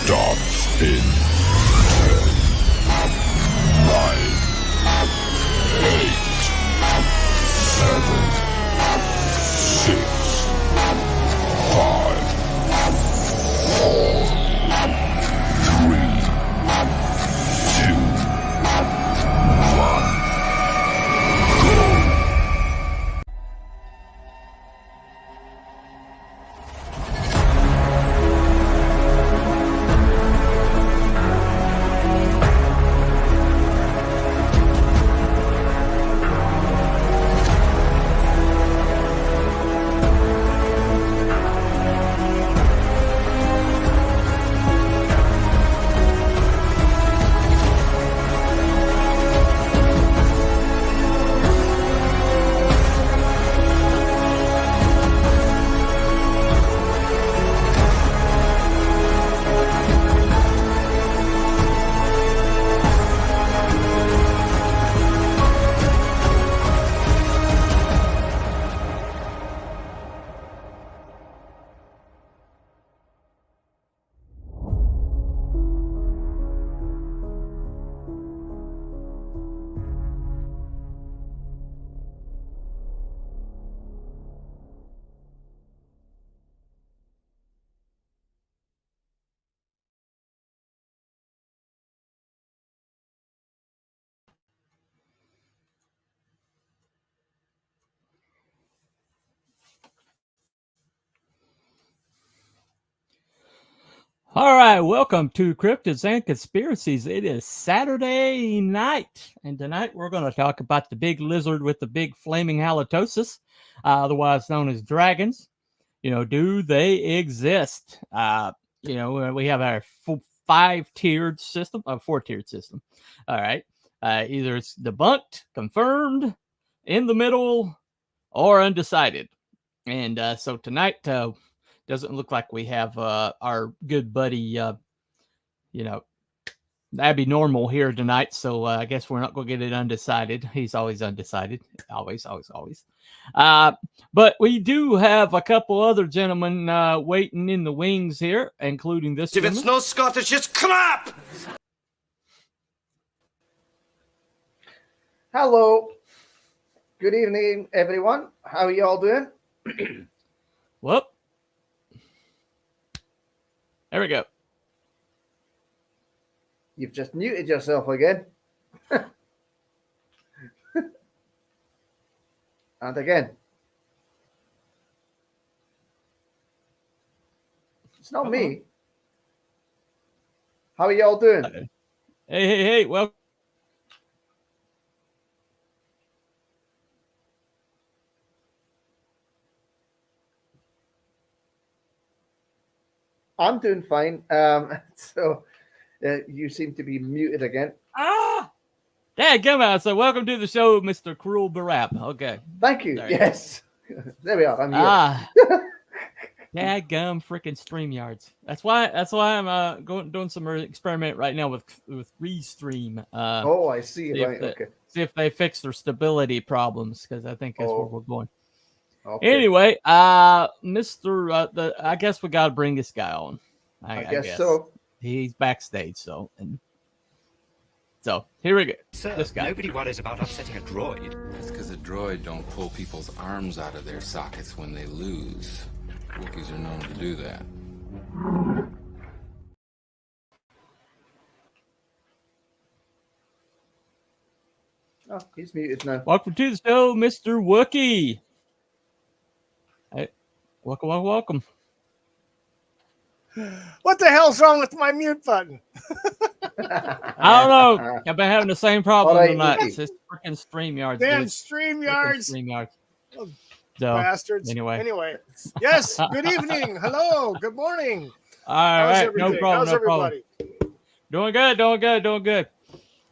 starts in 10, 9, 8, 7, 6, 5, 4, 3, 2, 1, go. All right, welcome to Cryptids and Conspiracies. It is Saturday night, and tonight we're going to talk about the big lizard with the big flaming halitosis, otherwise known as dragons. Do they exist? We have our four-tiered system. All right, either it's debunked, confirmed, in the middle, or undecided. And so tonight, doesn't look like we have our good buddy, Abby Normal here tonight. So I guess we're not going to get it undecided. He's always undecided. Always. But we do have a couple other gentlemen waiting in the wings here, including this If it's no Scottish, it's crap! Hello. Good evening, everyone. How are you all doing? Whoop. There we go. You've just muted yourself again. And again. It's not me. How are you all doing? Hey. Well, I'm doing fine. So you seem to be muted again. Come on. So welcome to the show, Mr. Cruel Barab. Okay. Thank you. There Yes. There we are. I'm here. Dadgum freaking StreamYards. That's why I'm doing some experiment right now with Restream. Oh, I see. Right. Okay. See if they fix their stability problems, because I think that's where we're going. Okay. Anyway, I guess we got to bring this guy on. I guess so. He's backstage, so here we go. Sir, this guy. Nobody worries about upsetting a droid. That's because a droid don't pull people's arms out of their sockets when they lose. Wookiees are known to do that. Oh, he's muted now. Welcome to the show, Mr. Wookie. Hey, welcome. What the hell's wrong with my mute button? I don't know. I've been having the same problem All right, tonight. Wookie. It's just freaking StreamYards. Damn dude. StreamYards. StreamYards. Oh, So, bastards. anyway. Yes, good evening. Hello, good morning. All How's right, everything? no problem. How's everybody? Doing good.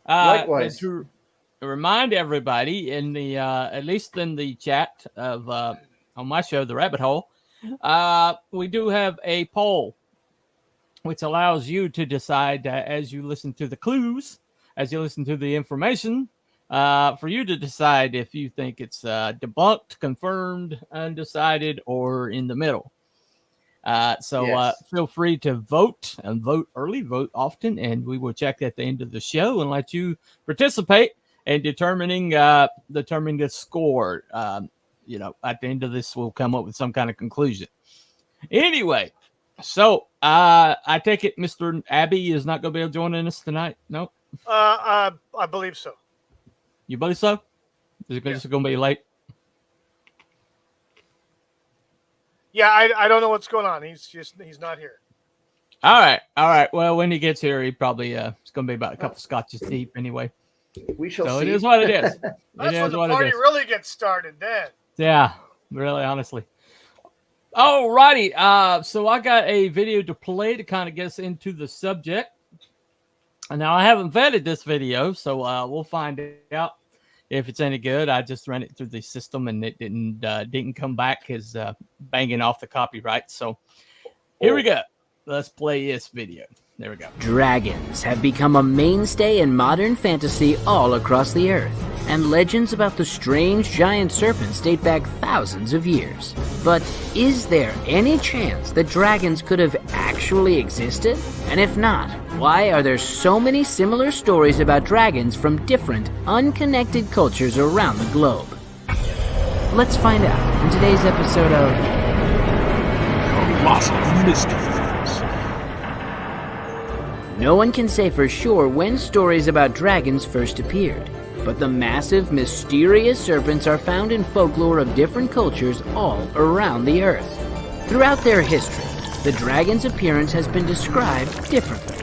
Likewise. To remind everybody in the at least in the chat of on my show, The Rabbit Hole, we do have a poll which allows you to decide as you listen to the clues, as you listen to the information, for you to decide if you think it's debunked, confirmed, undecided, or in the middle. So Yes. feel free to vote and vote early, vote often, and we will check at the end of the show and let you participate in determining the score. At the end of this, we'll come up with some kind of conclusion. Anyway, so I take it Mr. Abbey is not going to be able to join us tonight. No, I believe so. you believe so? Is it just going to be late? Yeah, I don't know what's going on. He's not here. All right. Well, when he gets here, he probably it's going to be about a couple scotches deep anyway. We shall So see. it is what it is. That's when the what party it is. really gets started then. Yeah, really, honestly. All righty. So I got a video to play to kind of get us into the subject. And now I haven't vetted this video, so we'll find out if it's any good. I just ran it through the system and it didn't come back as banging off the copyright. So here we go. Let's play this video. There we go. Dragons have become a mainstay in modern fantasy all across the earth, and legends about the strange giant serpents date back thousands of years. But is there any chance that dragons could have actually existed? And if not, why are there so many similar stories about dragons from different, unconnected cultures around the globe? Let's find out in today's episode of Colossal Mysteries. No one can say for sure when stories about dragons first appeared, but the massive, mysterious serpents are found in folklore of different cultures all around the earth. Throughout their history, the dragon's appearance has been described differently.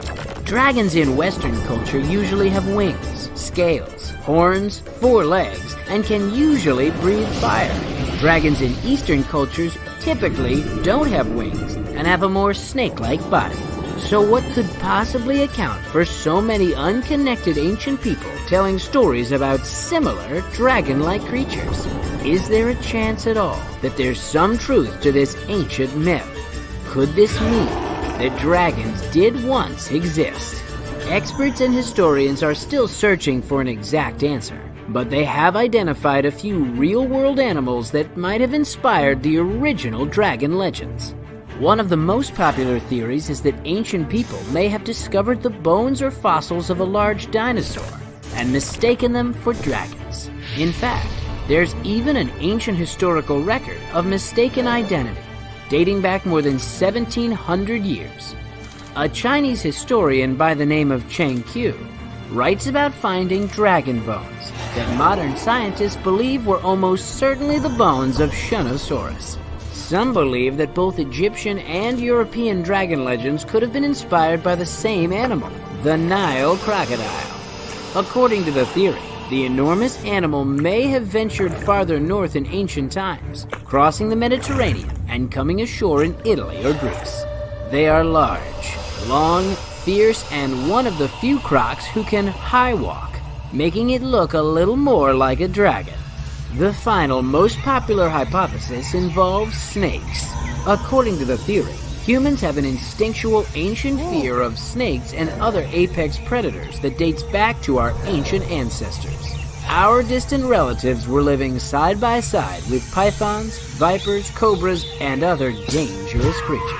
Dragons in Western culture usually have wings, scales, horns, 4 legs, and can usually breathe fire. Dragons in Eastern cultures typically don't have wings and have a more snake-like body. So what could possibly account for so many unconnected ancient people telling stories about similar dragon-like creatures? Is there a chance at all that there's some truth to this ancient myth? Could this mean that dragons did once exist? Experts and historians are still searching for an exact answer, but they have identified a few real-world animals that might have inspired the original dragon legends. One of the most popular theories is that ancient people may have discovered the bones or fossils of a large dinosaur and mistaken them for dragons. In fact, there's even an ancient historical record of mistaken identity, dating back more than 1,700 years. A Chinese historian by the name of Cheng Qiu writes about finding dragon bones that modern scientists believe were almost certainly the bones of Shunosaurus. Some believe that both Egyptian and European dragon legends could have been inspired by the same animal, the Nile crocodile. According to the theory, the enormous animal may have ventured farther north in ancient times, crossing the Mediterranean and coming ashore in Italy or Greece. They are large, long, fierce, and one of the few crocs who can high walk, making it look a little more like a dragon. The final, most popular hypothesis involves snakes. According to the theory, humans have an instinctual ancient fear of snakes and other apex predators that dates back to our ancient ancestors. Our distant relatives were living side by side with pythons, vipers, cobras, and other dangerous creatures.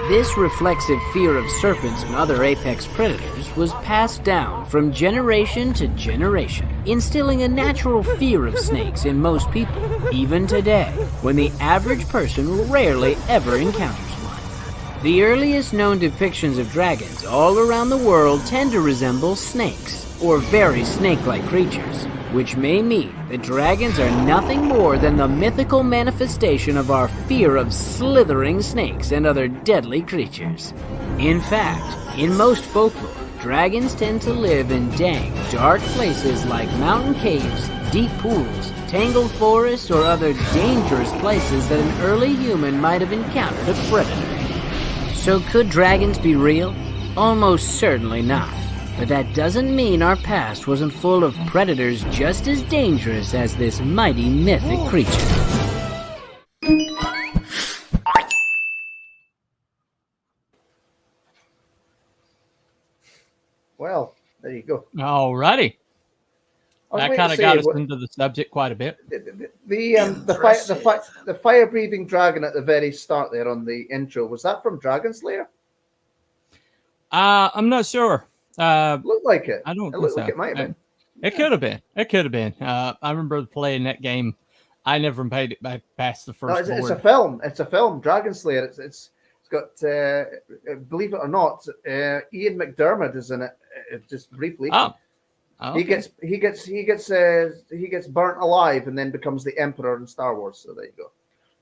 This reflexive fear of serpents and other apex predators was passed down from generation to generation, instilling a natural fear of snakes in most people, even today, when the average person rarely ever encounters one. The earliest known depictions of dragons all around the world tend to resemble snakes, or very snake-like creatures, which may mean that dragons are nothing more than the mythical manifestation of our fear of slithering snakes and other deadly creatures. In fact, in most folklore, dragons tend to live in dank, dark places like mountain caves, deep pools, tangled forests, or other dangerous places that an early human might have encountered a predator. So could dragons be real? Almost certainly not. But that doesn't mean our past wasn't full of predators just as dangerous as this mighty mythic creature. Well, there you go. All righty. That kind of got us into the subject quite a bit. The fire-breathing dragon at the very start there on the intro, was that from Dragon Slayer? I'm not sure. Looked like it. I don't It think looked so. like it might have been. It could have been. It could have been. I remember playing that game. I never made it back past the first No, it's board. a film. It's a film. Dragon Slayer. It's got, believe it or not, Ian McDermott is in it. Just briefly. Oh. Okay. He gets burnt alive and then becomes the Emperor in Star Wars. So there you go.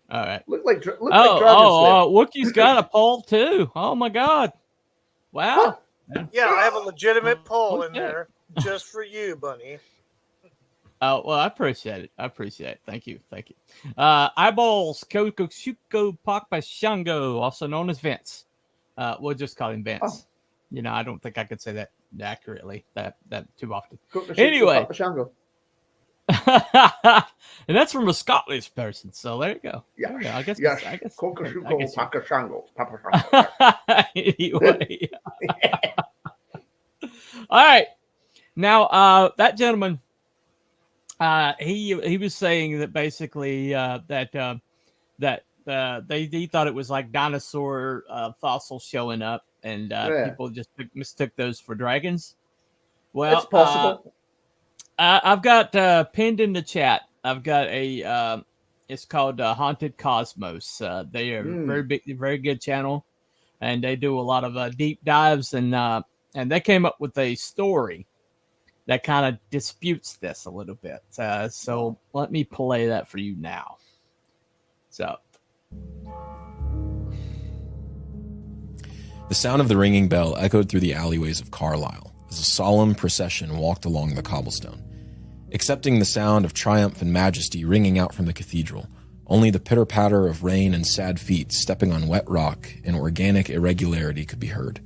All right. Look like Dragon Slayer. Wookiee's got a poll too. Oh my God! Wow. Yeah, I have a legitimate poll in Okay. there just for you, Bunny. Oh well, I appreciate it. Thank you. Eyeballs Kokoshuko Pakpashango, also known as Vince. We'll just call him Vince. Oh. You know, I don't think I could say that accurately that too often. Kokoshuko Anyway. Pakpashango. And that's from a Scottish person. So there you go. Yeah. There you go. I guess. Kokoshuko Pakpashango. Anyway. All right. Now, that gentleman, he was saying that basically that he thought it was like dinosaur fossils showing up, and people just mistook those for dragons. Well, it's possible. I've got pinned in the chat. I've got a it's called Haunted Cosmos. They are very big, very good channel, and they do a lot of deep dives, and they came up with a story that kind of disputes this a little bit. So let me play that for you now. So. The sound of the ringing bell echoed through the alleyways of Carlisle as a solemn procession walked along the cobblestone. Accepting the sound of triumph and majesty ringing out from the cathedral, only the pitter-patter of rain and sad feet stepping on wet rock in organic irregularity could be heard.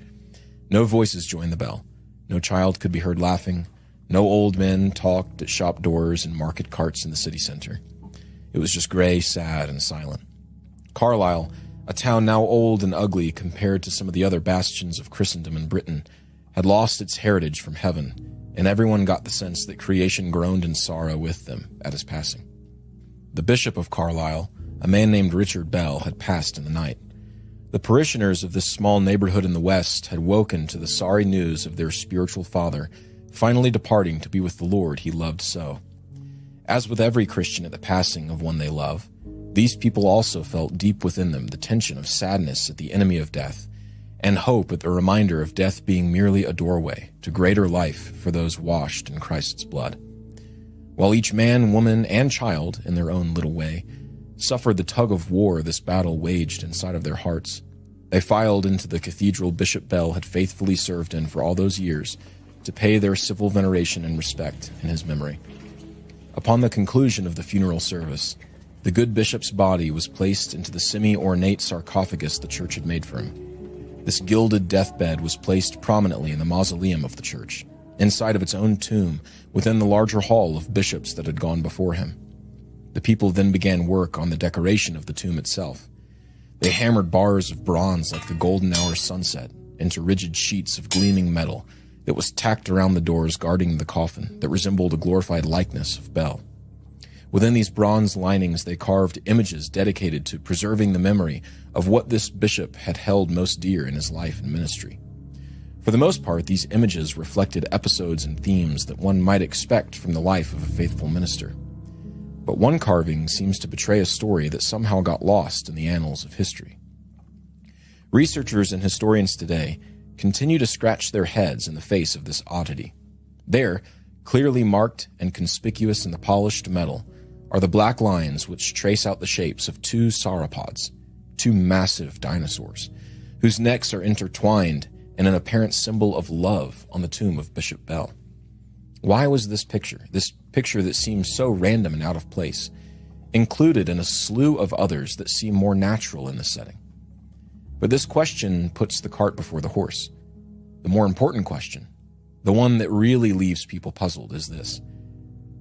No voices joined the bell. No child could be heard laughing. No old men talked at shop doors and market carts in the city center. It was just gray, sad, and silent. Carlisle, a town now old and ugly compared to some of the other bastions of Christendom in Britain, had lost its heritage from heaven, and everyone got the sense that creation groaned in sorrow with them at his passing. The Bishop of Carlisle, a man named Richard Bell, had passed in the night. The parishioners of this small neighborhood in the West had woken to the sorry news of their spiritual father finally departing to be with the Lord he loved so. As with every Christian at the passing of one they love, these people also felt deep within them the tension of sadness at the enemy of death, and hope at the reminder of death being merely a doorway to greater life for those washed in Christ's blood. While each man, woman, and child, in their own little way, suffered the tug of war this battle waged inside of their hearts, they filed into the cathedral Bishop Bell had faithfully served in for all those years to pay their civil veneration and respect in his memory. Upon the conclusion of the funeral service, the good bishop's body was placed into the semi-ornate sarcophagus the church had made for him. This gilded deathbed was placed prominently in the mausoleum of the church, inside of its own tomb, within the larger hall of bishops that had gone before him. The people then began work on the decoration of the tomb itself. They hammered bars of bronze like the golden hour sunset into rigid sheets of gleaming metal that was tacked around the doors guarding the coffin that resembled a glorified likeness of Bell. Within these bronze linings they carved images dedicated to preserving the memory of what this bishop had held most dear in his life and ministry. For the most part, these images reflected episodes and themes that one might expect from the life of a faithful minister. But one carving seems to betray a story that somehow got lost in the annals of history. Researchers and historians today continue to scratch their heads in the face of this oddity. There, clearly marked and conspicuous in the polished metal, are the black lines which trace out the shapes of two sauropods, two massive dinosaurs, whose necks are intertwined in an apparent symbol of love on the tomb of Bishop Bell. Why was this picture that seems so random and out of place, included in a slew of others that seem more natural in this setting? But this question puts the cart before the horse. The more important question, the one that really leaves people puzzled, is this: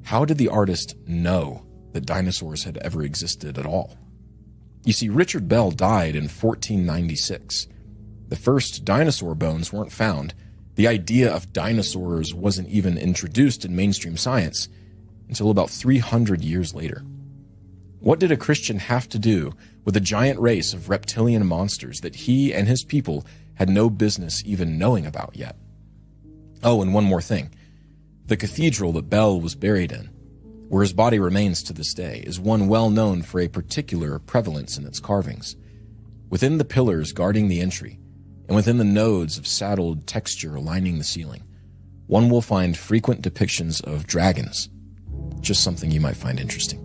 how did the artist know that dinosaurs had ever existed at all? You see, Richard Bell died in 1496. The first dinosaur bones weren't found The idea of dinosaurs wasn't even introduced in mainstream science until about 300 years later. What did a Christian have to do with a giant race of reptilian monsters that he and his people had no business even knowing about yet? Oh, and one more thing. The cathedral that Bell was buried in, where his body remains to this day, is one well known for a particular prevalence in its carvings. Within the pillars guarding the entry, and within the nodes of saddled texture lining the ceiling, one will find frequent depictions of dragons. Just something you might find interesting.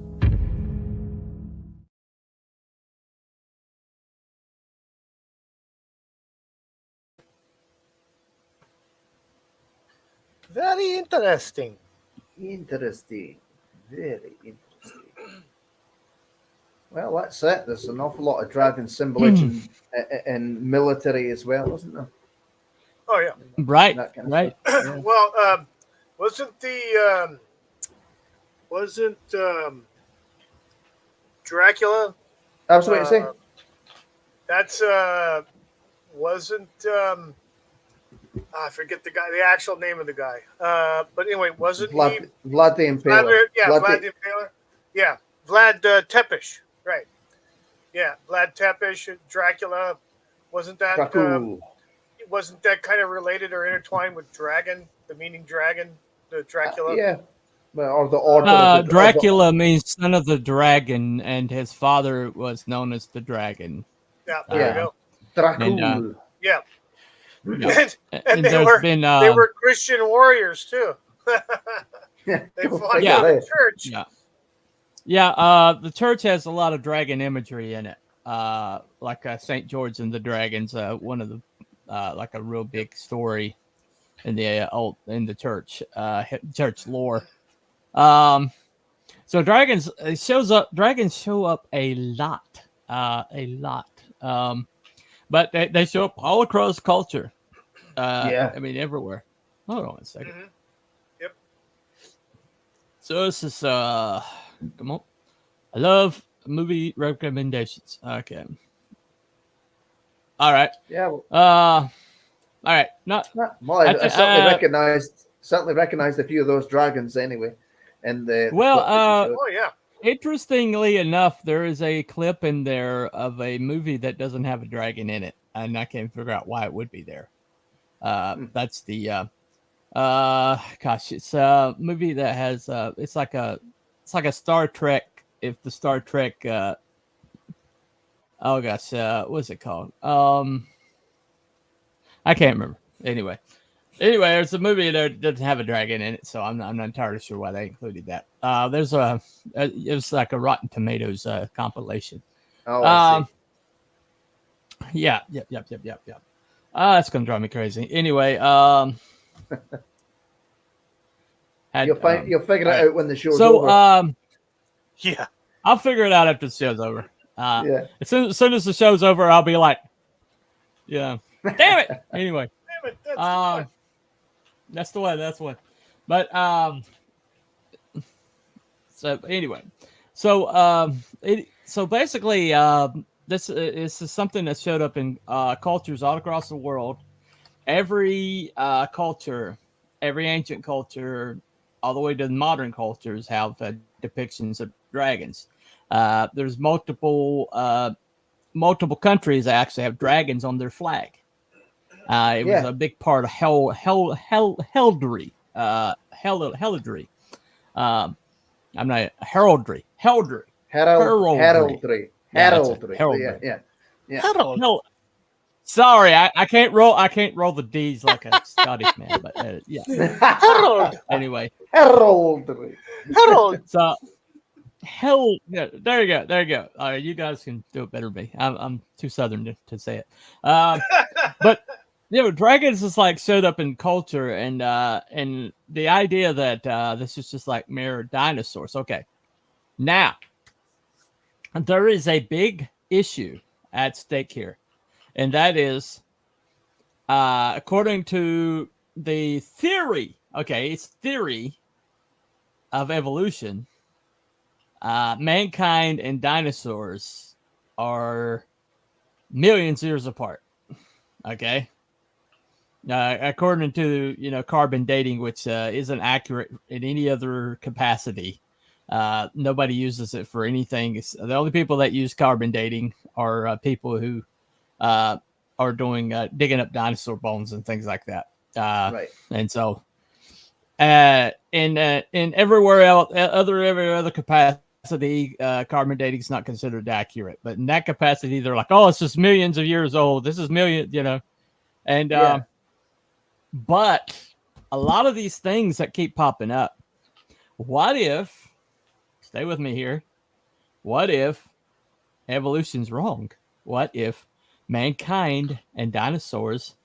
Very interesting. Interesting. Very interesting. Well, that's it. There's an awful lot of dragon symbolism in military as well, isn't there? Oh yeah. Right. That kind of Right. stuff. Yeah. Well, wasn't Dracula? I was about to say. That's wasn't I forget the guy, the actual name of the guy. But anyway, wasn't he Vlad the Impaler. Vlad the Impaler. Yeah, Vlad Tepes. Right. Yeah, Vlad Tepes, Dracula. Wasn't that kind of related or intertwined with dragon? The meaning dragon, the Dracula. Yeah. Well, or the order. Dracula means son of the dragon, and his father was known as the dragon. Yeah, there you go. Dracula. Yeah. Yeah. And there's they were Christian warriors too. They fought in the church. Yeah. Yeah, the church has a lot of dragon imagery in it. Like St. George and the Dragons, one of the like a real big story in the church lore. So dragons show up a lot. But they show up all across culture. I mean everywhere. Hold on a second. Mm-hmm. Yep. So this is come on. I love movie recommendations. Okay. All right. Yeah. Well, all right. I certainly recognized a few of those dragons anyway. And oh yeah. Interestingly enough, there is a clip in there of a movie that doesn't have a dragon in it, and I can't figure out why it would be there. That's the it's a movie that has it's like a Star Trek. If the Star Trek what's it called? I can't remember. Anyway, there's a movie that doesn't have a dragon in it, so I'm not entirely sure why they included that. There's it was like a Rotten Tomatoes compilation. Oh, I see. Yep. That's gonna drive me crazy. Anyway, you'll figure it out when the show's over. Yeah, I'll figure it out after the show's over. Yeah. As soon as the show's over, I'll be like, yeah, damn it. Anyway, damn it, that's the one. But so anyway, so basically, this is something that showed up in cultures all across the world. Every culture, every ancient culture, all the way to the modern cultures, have depictions of dragons. There's multiple countries that actually have dragons on their flag. It was a big part of heraldry. Heraldry. I'm not heraldry. Heraldry. Yeah. No, sorry, I can't roll. I can't roll the D's like a Scottish man. But yeah. Herald. Anyway. Heraldry. So. Yeah, there you go. All right, you guys can do it better than me. I'm too southern to say it. But dragons is like showed up in culture, and the idea that this is just like mere dinosaurs. Okay, now there is a big issue at stake here, and that is, according to the theory. Okay, it's theory of evolution. Mankind and dinosaurs are millions of years apart. Okay. according to carbon dating, which isn't accurate in any other capacity. Nobody uses it for anything. The only people that use carbon dating are people who are doing digging up dinosaur bones and things like that. Right. And so, in everywhere else, every other capacity, carbon dating is not considered accurate. But in that capacity, they're like, oh, it's just millions of years old. This is million, and but a lot of these things that keep popping up. What if? Stay with me here. What if evolution's wrong? What if mankind and dinosaurs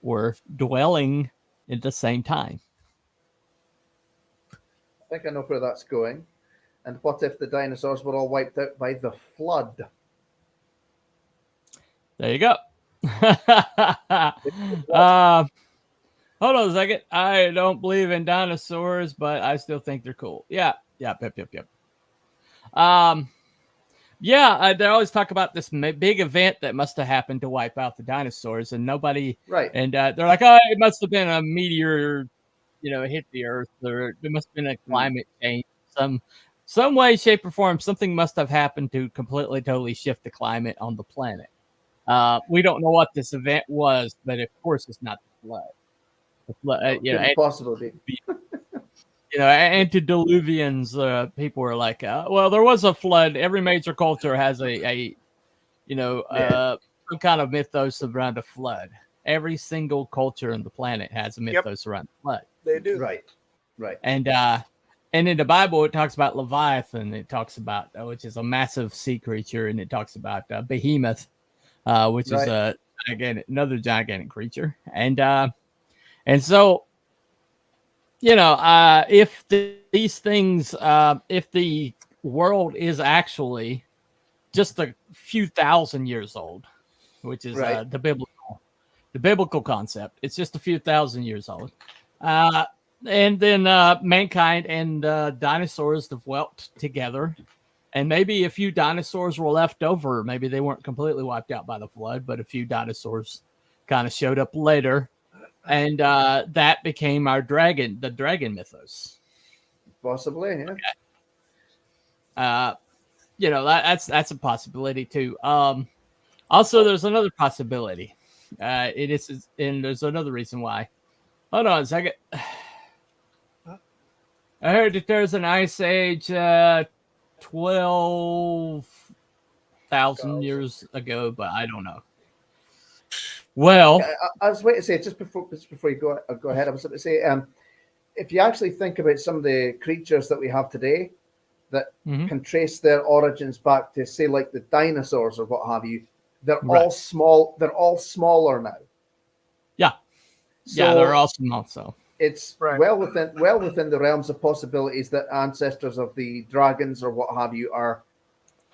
were dwelling at the same time? I think I know where that's going. And what if the dinosaurs were all wiped out by the flood? There you go. Hold on a second. I don't believe in dinosaurs, but I still think they're cool. Yeah. Yep. They always talk about this big event that must have happened to wipe out the dinosaurs, and nobody. Right. And they're like, oh, it must have been a meteor, hit the Earth, or there must have been a climate change, some way, shape, or form. Something must have happened to completely, totally shift the climate on the planet. We don't know what this event was, but of course, it's not the flood. Couldn't possibly be. Antediluvians, people were like, well, there was a flood. Every major culture has some kind of mythos around a flood. Every single culture on the planet has a mythos around the flood. They do. Right. And in the Bible, it talks about Leviathan. It talks about, which is a massive sea creature, and it talks about Behemoth, which is again another gigantic creature. And so, if these things, if the world is actually just a few thousand years old, which is the biblical concept, it's just a few thousand years old, and then mankind and dinosaurs dwelt together, and maybe a few dinosaurs were left over. Maybe they weren't completely wiped out by the flood, but a few dinosaurs kind of showed up later. And that became the dragon mythos. Possibly, yeah. That's a possibility too. Also, there's another possibility. And there's another reason why. Hold on a second. I heard that there's an ice age 12,000 years ago, but I don't know. Well, I was waiting to say just before you go ahead. I was going to say, if you actually think about some of the creatures that we have today that can trace their origins back to, say, like the dinosaurs or what have you, they're all small. They're all smaller now. Yeah, they're all small. So it's well within the realms of possibilities that ancestors of the dragons or what have you are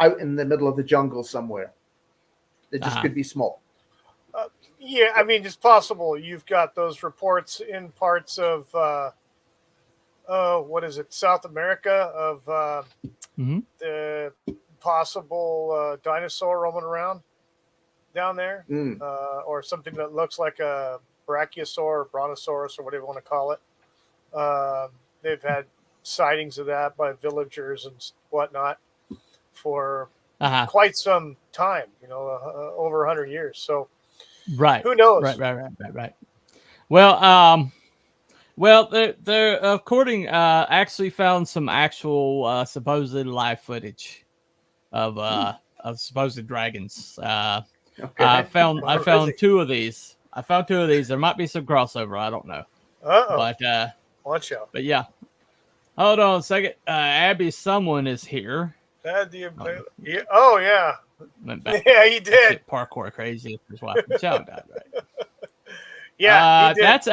out in the middle of the jungle somewhere. They just could be small. Yeah, I mean, it's possible. You've got those reports in parts of, what is it, South America, of the possible dinosaur roaming around down there, or something that looks like a brachiosaur or brontosaurus or whatever you want to call it. They've had sightings of that by villagers and whatnot for quite some time, over 100 years. So, right. Who knows? Right. Well, they're according actually found some actual supposed live footage of supposed dragons. I found two of these. There might be some crossover. I don't know. But watch out. But yeah. Hold on a second. Abby, someone is here. Yeah. Went back. Yeah, he did. Parkour crazy. His wife and child died, right? Yeah, he did. That's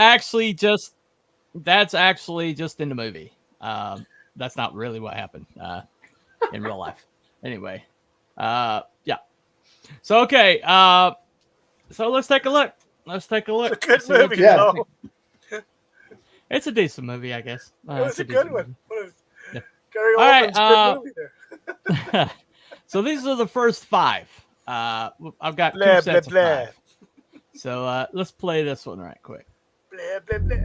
actually just in the movie. That's not really what happened in real life. Anyway, yeah. So okay, so let's take a look. It's a good movie, though. It's a decent movie, I guess. It's a good one. Gary All right, good movie there. So these are the first 5. I've got 2 sets of 5. So let's play this one right quick. Blah, blah, blah.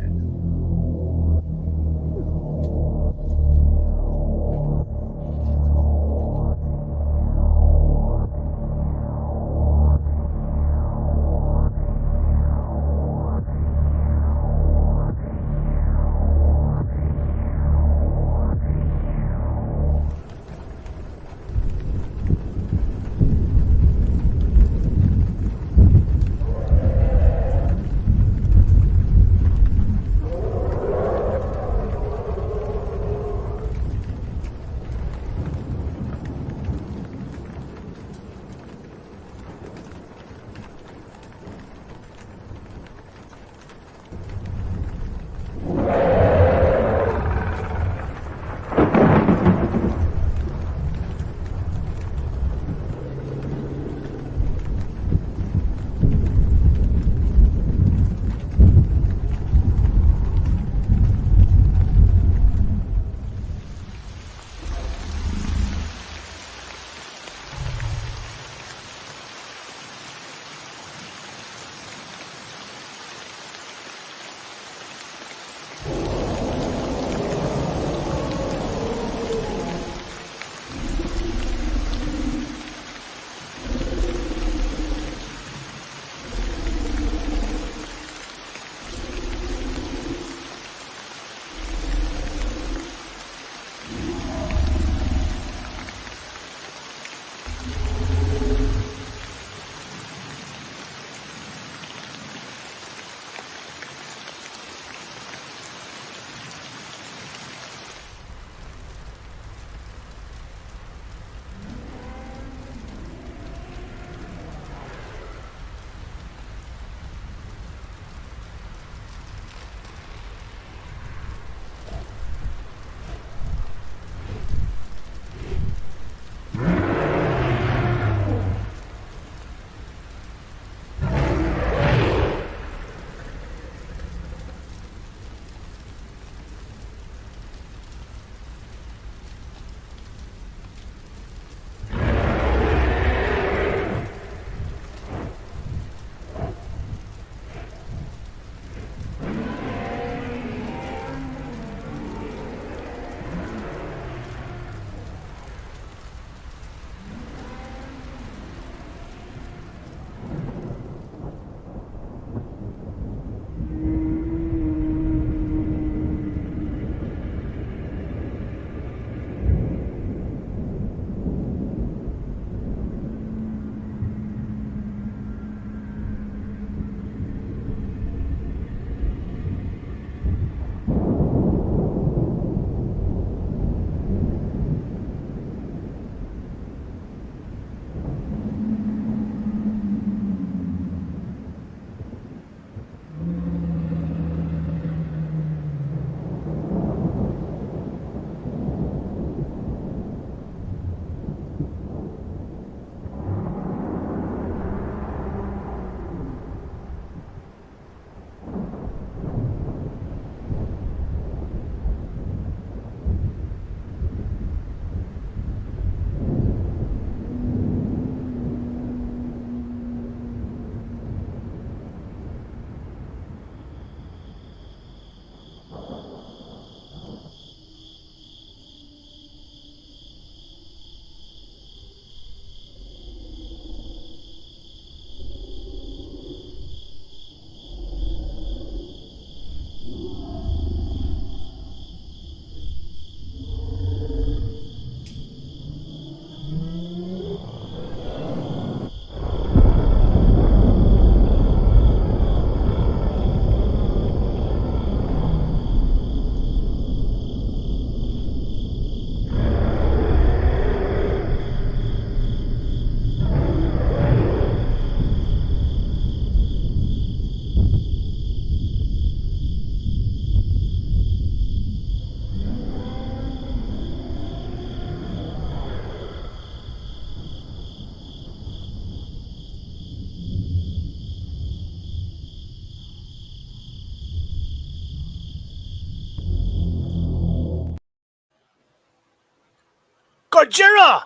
Gojira!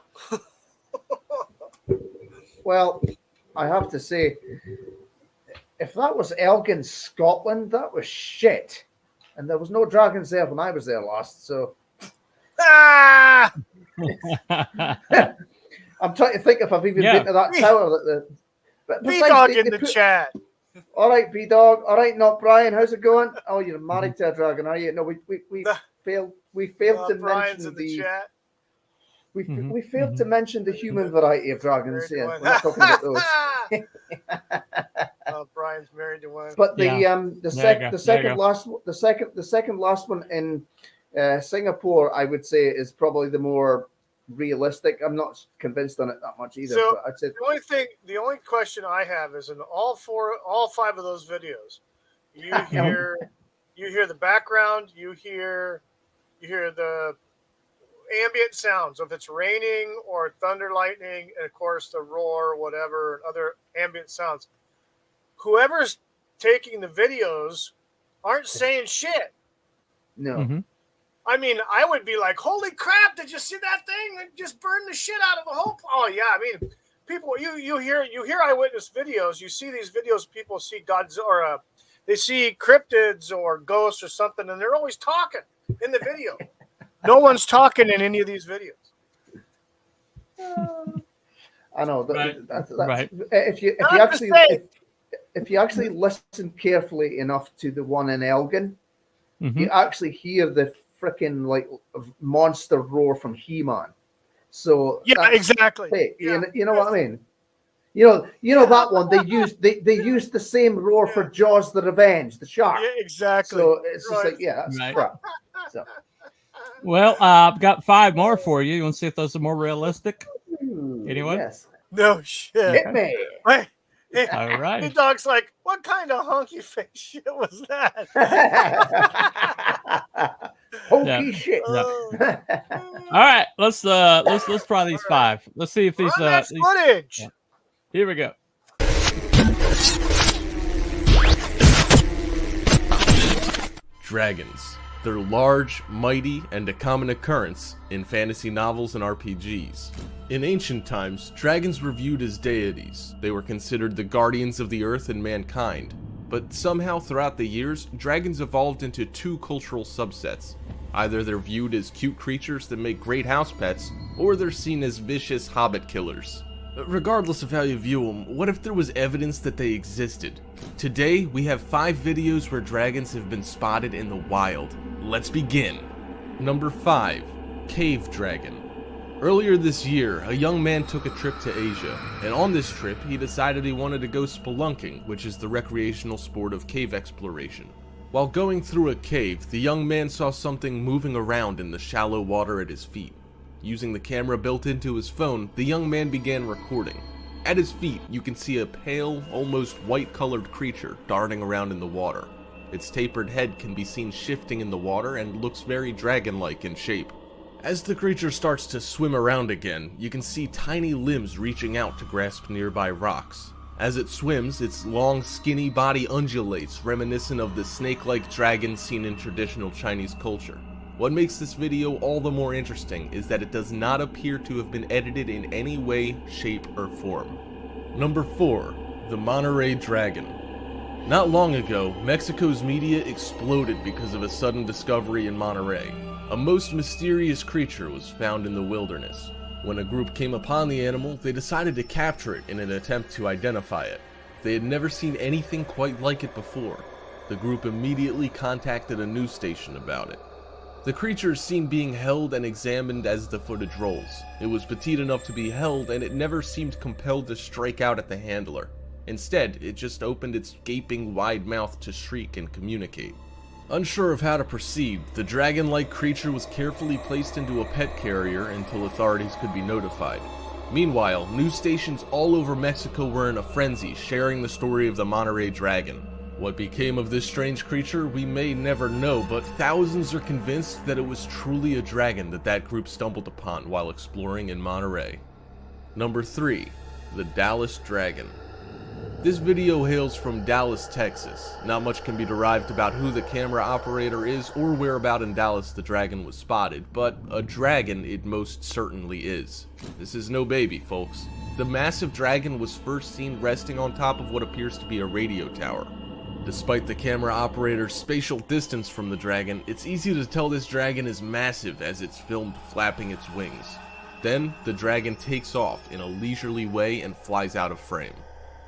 Well, I have to say, if that was Elgin, Scotland, that was shit. And there was no dragons there when I was there last. So Ah! I'm trying to think if I've even been to that tower. B-Dog in the chat. All right, B-Dog. All right, not Brian. How's it going? Oh, you're married to a dragon, are you? No, we failed. We failed to Brian's mention in the chat. We failed to mention the human variety of dragons. Yeah, we're not talking about those. Brian's married to one. But the second last one in Singapore, I would say, is probably the more realistic. I'm not convinced on it that much either. So but I'd say the only question I have is in all 5 of those videos, you hear the background, you hear the ambient sounds. If it's raining or thunder, lightning, and of course the roar, whatever, other ambient sounds. Whoever's taking the videos aren't saying shit. No. Mm-hmm. I mean, I would be like, holy crap, did you see that thing? It just burned the shit out of the whole... Oh, yeah, I mean, people, you hear eyewitness videos, you see these videos, people see gods, or they see cryptids or ghosts or something, and they're always talking in the video. No one's talking in any of these videos. I know. That's right. If you actually listen carefully enough to the one in Elgin, you actually hear the freaking like monster roar from He-Man. So yeah, exactly. Hey, yeah. You know what I mean? You know that one. They used the same roar for Jaws the Revenge, the shark. Yeah, exactly. So it's just like, yeah, that's crap. So. Well, I've got 5 more for you. You want to see if those are more realistic? Anyone? Yes. No shit. Hit me. Wait. All right. The dog's like, what kind of honky face shit was that? Honky shit. Yeah. All right, let's try these 5. Let's see if these footage. Yeah. Here we go. Dragons. They're large, mighty, and a common occurrence in fantasy novels and RPGs. In ancient times, dragons were viewed as deities. They were considered the guardians of the earth and mankind. But somehow throughout the years, dragons evolved into 2 cultural subsets. Either they're viewed as cute creatures that make great house pets, or they're seen as vicious hobbit killers. Regardless of how you view them, what if there was evidence that they existed? Today, we have 5 videos where dragons have been spotted in the wild. Let's begin. Number 5. Cave Dragon. Earlier this year, a young man took a trip to Asia, and on this trip, he decided he wanted to go spelunking, which is the recreational sport of cave exploration. While going through a cave, the young man saw something moving around in the shallow water at his feet. Using the camera built into his phone, the young man began recording. At his feet, you can see a pale, almost white-colored creature darting around in the water. Its tapered head can be seen shifting in the water and looks very dragon-like in shape. As the creature starts to swim around again, you can see tiny limbs reaching out to grasp nearby rocks. As it swims, its long, skinny body undulates, reminiscent of the snake-like dragon seen in traditional Chinese culture. What makes this video all the more interesting is that it does not appear to have been edited in any way, shape, or form. Number 4. The Monterey Dragon. Not long ago, Mexico's media exploded because of a sudden discovery in Monterey. A most mysterious creature was found in the wilderness. When a group came upon the animal, they decided to capture it in an attempt to identify it. They had never seen anything quite like it before. The group immediately contacted a news station about it. The creature is seen being held and examined as the footage rolls. It was petite enough to be held, and it never seemed compelled to strike out at the handler. Instead, it just opened its gaping wide mouth to shriek and communicate. Unsure of how to proceed, the dragon-like creature was carefully placed into a pet carrier until authorities could be notified. Meanwhile, news stations all over Mexico were in a frenzy, sharing the story of the Monterey Dragon. What became of this strange creature, we may never know, but thousands are convinced that it was truly a dragon that group stumbled upon while exploring in Monterey. Number 3. The Dallas Dragon. This video hails from Dallas, Texas. Not much can be derived about who the camera operator is or whereabout in Dallas the dragon was spotted, but a dragon it most certainly is. This is no baby, folks. The massive dragon was first seen resting on top of what appears to be a radio tower. Despite the camera operator's spatial distance from the dragon, it's easy to tell this dragon is massive as it's filmed flapping its wings. Then, the dragon takes off in a leisurely way and flies out of frame.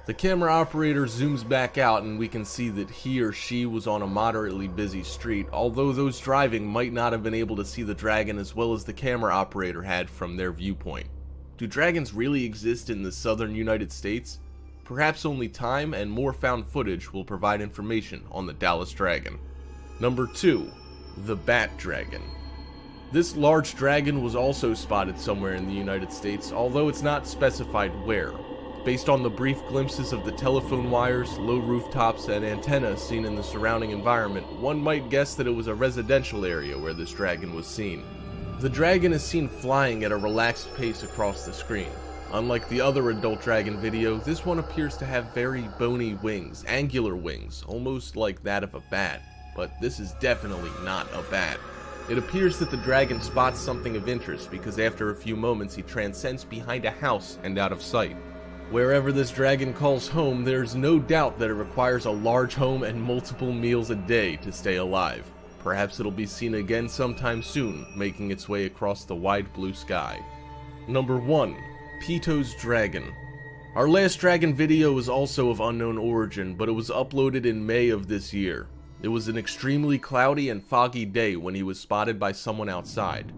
The camera operator zooms back out and we can see that he or she was on a moderately busy street, although those driving might not have been able to see the dragon as well as the camera operator had from their viewpoint. Do dragons really exist in the southern United States? Perhaps only time and more found footage will provide information on the Dallas dragon. Number 2. The Bat Dragon. This large dragon was also spotted somewhere in the United States, although it's not specified where. Based on the brief glimpses of the telephone wires, low rooftops, and antennas seen in the surrounding environment, one might guess that it was a residential area where this dragon was seen. The dragon is seen flying at a relaxed pace across the screen. Unlike the other adult dragon video, this one appears to have very bony wings, angular wings, almost like that of a bat. But this is definitely not a bat. It appears that the dragon spots something of interest because after a few moments he transcends behind a house and out of sight. Wherever this dragon calls home, there's no doubt that it requires a large home and multiple meals a day to stay alive. Perhaps it'll be seen again sometime soon, making its way across the wide blue sky. Number 1. Pito's Dragon. Our last dragon video was also of unknown origin, but it was uploaded in May of this year. It was an extremely cloudy and foggy day when he was spotted by someone outside.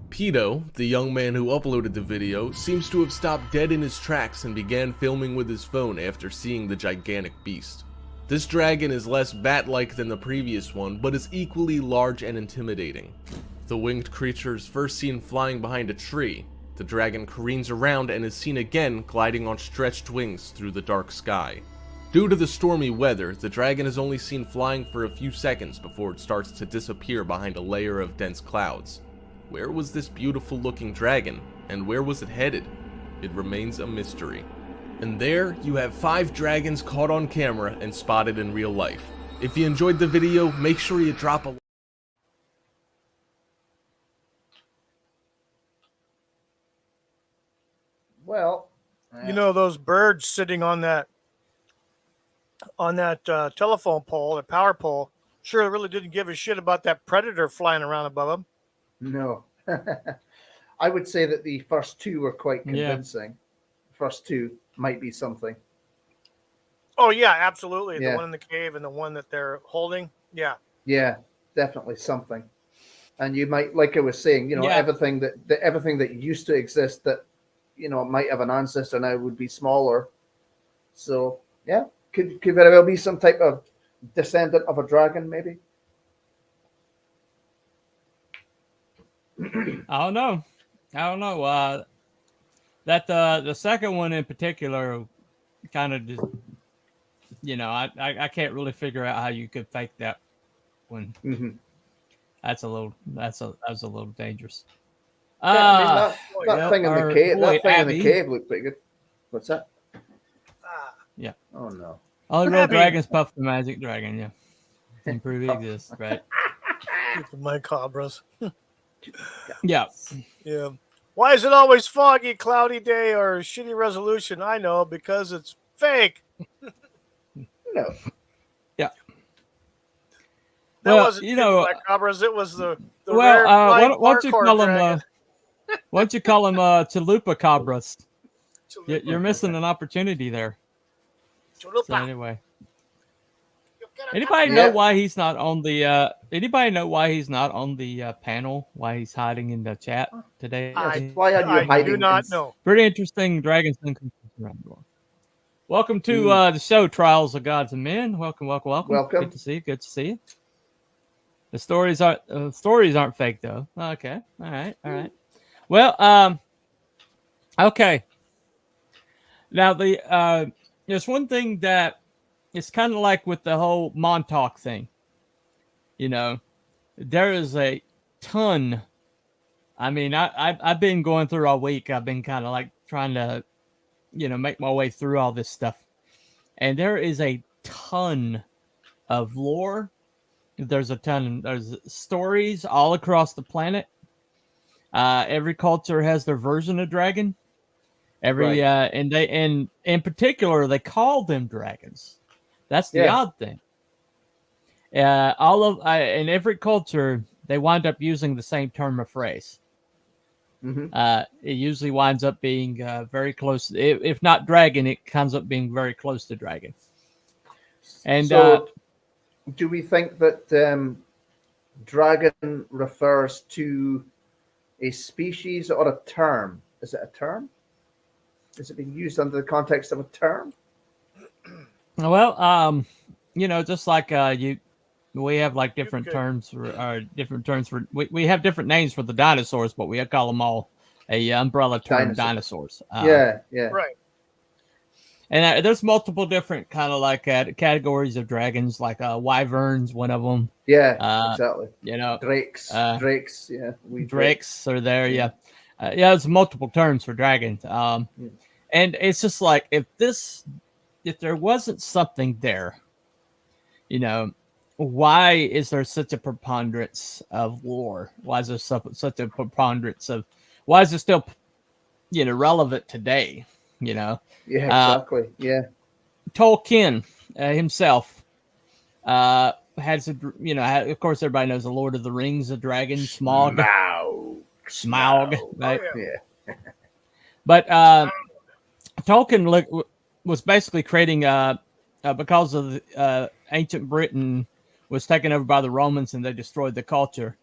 Pito, the young man who uploaded the video, seems to have stopped dead in his tracks and began filming with his phone after seeing the gigantic beast. This dragon is less bat-like than the previous one, but is equally large and intimidating. The winged creature is first seen flying behind a tree. The dragon careens around and is seen again gliding on stretched wings through the dark sky. Due to the stormy weather, the dragon is only seen flying for a few seconds before it starts to disappear behind a layer of dense clouds. Where was this beautiful looking dragon, and where was it headed? It remains a mystery. And there you have 5 dragons caught on camera and spotted in real life. If you enjoyed the video, make sure you drop a like. Well, you know, those birds sitting on that telephone pole, the power pole, sure really didn't give a shit about that predator flying around above them. No. I would say that the first 2 were quite convincing. The first 2 might be something. Oh, yeah, absolutely. Yeah. The one in the cave and the one that they're holding. Yeah. Yeah, definitely something. And you might, like I was saying, you know, everything that used to exist that, you know, might have an ancestor now would be smaller. So, yeah, could very well be some type of descendant of a dragon, maybe. I don't know. That the second one in particular kind of just, you know, I can't really figure out how you could fake that one. Mm-hmm. That's a little dangerous. That thing in the cave. That thing in the cave looked pretty good. What's that? Yeah. Oh no. All the real dragons, Puff the Magic Dragon. Yeah. And prove it exists, right? My cobras. Yeah. Yeah. Why is it always foggy, cloudy day, or shitty resolution? I know, because it's fake. No. Yeah. That wasn't my cobras. It was the rare why don't you call them? Why don't you call them chalupa cobras? You're missing an opportunity there. Chalupa. So anyway. Anybody know why he's not on the? Anybody know why he's not on the panel? Why he's hiding in the chat today? Why are you hiding? I do not know. Pretty interesting dragons around the world. Welcome to the show, Trials of Gods and Men. Welcome. Good to see you. Good to see you. The stories aren't fake though. Okay. All right. Well, okay. Now there's one thing that it's kind of like with the whole Montauk thing. You know, there is a ton. I mean, I've been going through all week. I've been kind of like trying to, you know, make my way through all this stuff. and there is a ton of lore. There's stories all across the planet. Every culture has their version of dragon. And in particular they call them dragons. That's the odd thing. In every culture they wind up using the same term or phrase. It usually winds up being very close. If not dragon, it comes up being very close to dragon. And so, do we think that dragon refers to a species or a term? Is it a term? Is it being used under the context of a term? Well, just like we have like different terms for we have different names for the dinosaurs, but we call them all a umbrella term dinosaurs. Right. And there's multiple different kind of like categories of dragons, like wyverns, one of them. Yeah, exactly. Drakes. Yeah, drakes are there. Yeah, there's multiple terms for dragons. And it's just like if there wasn't something there, why is there such a preponderance of lore? Why is there such a preponderance of? Why is it still, relevant today? Yeah, exactly. Tolkien himself has of course everybody knows the Lord of the Rings, the dragon Smaug, right? Oh, yeah. But Tolkien was basically creating because of ancient Britain was taken over by the Romans and they destroyed the culture.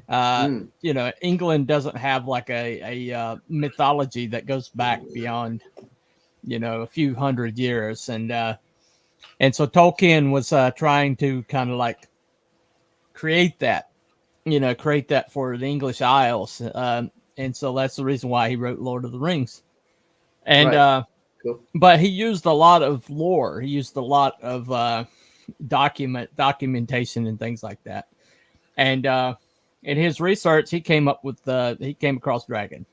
England doesn't have like a mythology that goes back beyond a few hundred years, and so Tolkien was trying to kind of like create that for the English Isles, and so that's the reason why he wrote Lord of the Rings. And cool. But he used a lot of lore. He used a lot of documentation and things like that. And in his research, he came across dragon.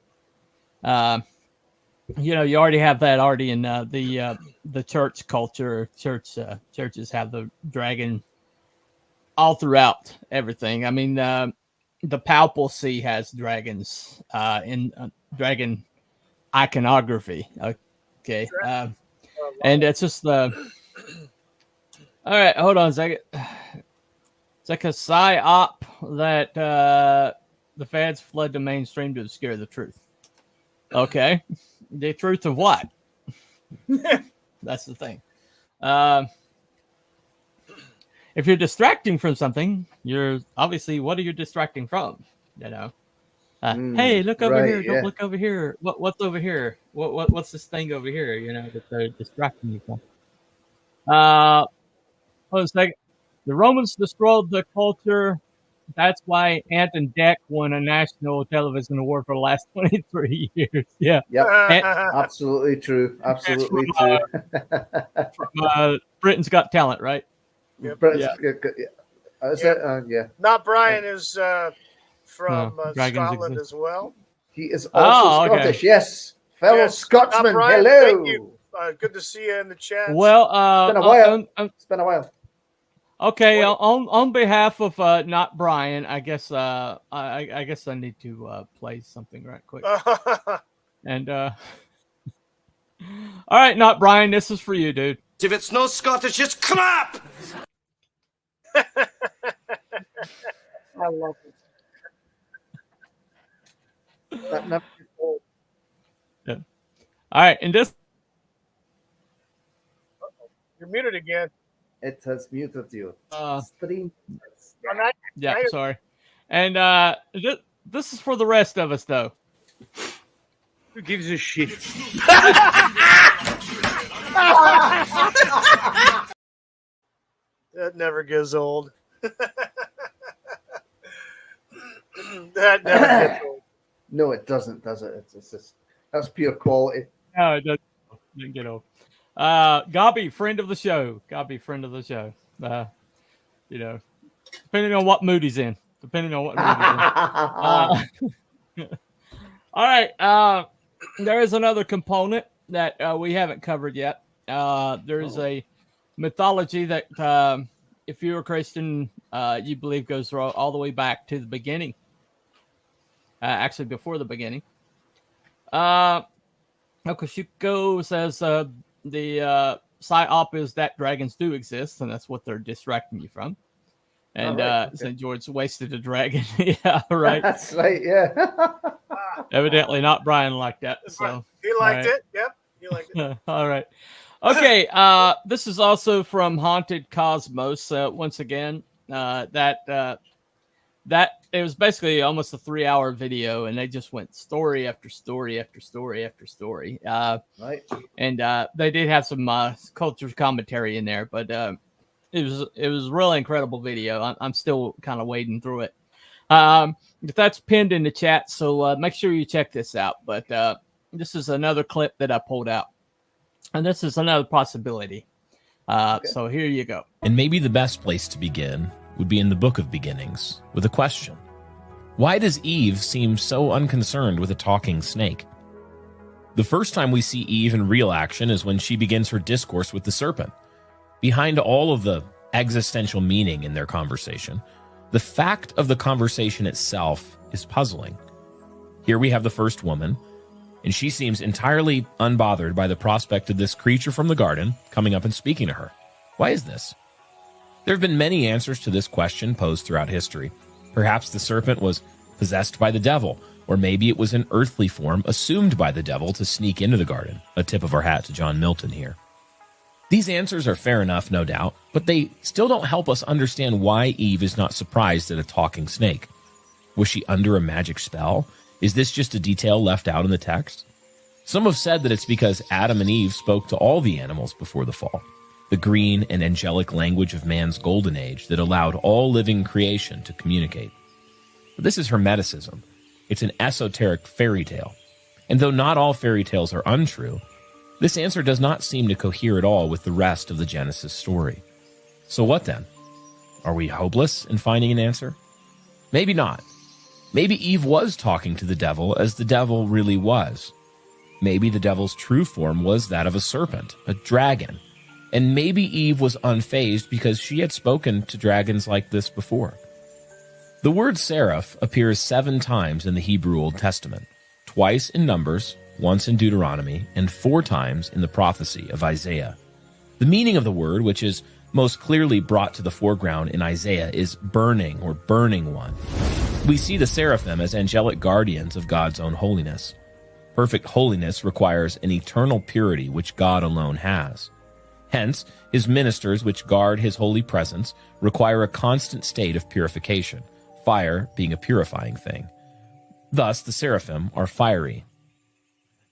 You already have that already in the church culture. Churches have the dragon all throughout everything. I mean, the papacy has dragons in dragon iconography. Okay, and it's just the. All right, hold on a second. It's like a psyop that the feds fled the mainstream to obscure the truth. Okay. The truth of what? That's the thing. If you're distracting from something, you're obviously, what are you distracting from? Hey, look over here. Don't look over here. What's over here? What's this thing over here? That they're distracting you from. Hold on a second. The Romans destroyed the culture. That's why Ant and Dec won a national television award for the last 23 years. Yeah. Yep. Absolutely true. Absolutely true. From Britain's Got Talent, right? Yep. Not Brian is from Scotland as well. He is also Scottish. Okay. Yes. Fellow Scotsman. Brian, hello. Thank you. Good to see you in the chat. Well, it's been a while. It's been a while. Okay, on behalf of not Brian, I guess I guess I need to play something right quick. And all right, not Brian, this is for you, dude. If it's no Scottish, just come up. I love it. That never before. Yeah. All right, and this. You're muted again. It has muted you. Stream. Yeah, sorry. And this is for the rest of us, though. Who gives a shit? That never gets old. That never gets old. No, it doesn't, does it? It's just, that's pure quality. No, it doesn't get old. Gabi, friend of the show. Depending on what mood he's in. All right. There is another component that we haven't covered yet. There is a mythology that, if you're a Christian, you believe goes all the way back to the beginning. Actually, before the beginning. Okashiko says the psyop is that dragons do exist, and that's what they're distracting you from. And St. George wasted a dragon. Yeah, right. That's right. Yeah. Evidently not Brian liked that. So he liked it. Yep, he liked it. All right. Okay. This is also from Haunted Cosmos. Once again, that it was basically almost a 3-hour video, and they just went story after story after story after story. Right. And they did have some culture commentary in there, but it was a really incredible video. I'm still kind of wading through it. That's pinned in the chat, so make sure you check this out. But this is another clip that I pulled out, and this is another possibility. So here you go. And maybe the best place to begin would be in the Book of Beginnings with a question. Why does Eve seem so unconcerned with a talking snake? The first time we see Eve in real action is when she begins her discourse with the serpent. Behind all of the existential meaning in their conversation, the fact of the conversation itself is puzzling. Here we have the first woman, and she seems entirely unbothered by the prospect of this creature from the garden coming up and speaking to her. Why is this? There have been many answers to this question posed throughout history. Perhaps the serpent was possessed by the devil, or maybe it was an earthly form assumed by the devil to sneak into the garden. A tip of our hat to John Milton here. These answers are fair enough, no doubt, but they still don't help us understand why Eve is not surprised at a talking snake. Was she under a magic spell? Is this just a detail left out in the text? Some have said that it's because Adam and Eve spoke to all the animals before the fall, the green and angelic language of man's golden age that allowed all living creation to communicate. But this is Hermeticism. It's an esoteric fairy tale. And though not all fairy tales are untrue, this answer does not seem to cohere at all with the rest of the Genesis story. So what then? Are we hopeless in finding an answer? Maybe not. Maybe Eve was talking to the devil as the devil really was. Maybe the devil's true form was that of a serpent, a dragon. And maybe Eve was unfazed because she had spoken to dragons like this before. The word seraph appears 7 times in the Hebrew Old Testament, twice in Numbers, once in Deuteronomy, and 4 times in the prophecy of Isaiah. The meaning of the word, which is most clearly brought to the foreground in Isaiah, is burning or burning one. We see the seraphim as angelic guardians of God's own holiness. Perfect holiness requires an eternal purity which God alone has. Hence, his ministers which guard his holy presence require a constant state of purification, fire being a purifying thing. Thus, the seraphim are fiery.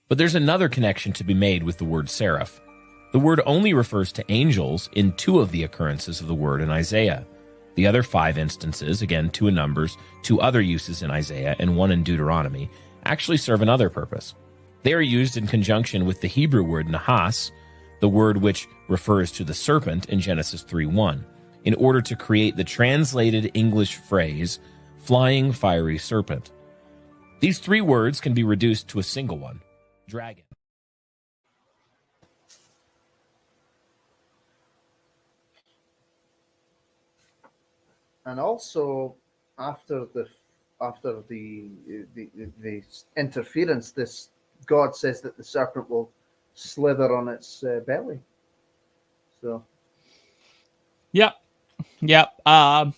But there's another connection to be made with the word seraph. The word only refers to angels in 2 of the occurrences of the word in Isaiah. The other 5 instances, again 2 in Numbers, 2 other uses in Isaiah, and 1 in Deuteronomy, actually serve another purpose. They are used in conjunction with the Hebrew word nahas, the word which refers to the serpent in Genesis 3:1, in order to create the translated English phrase, flying fiery serpent. These 3 words can be reduced to a single one, dragon. And also, after the interference, this God says that the serpent will slither on its belly. So, Yep. that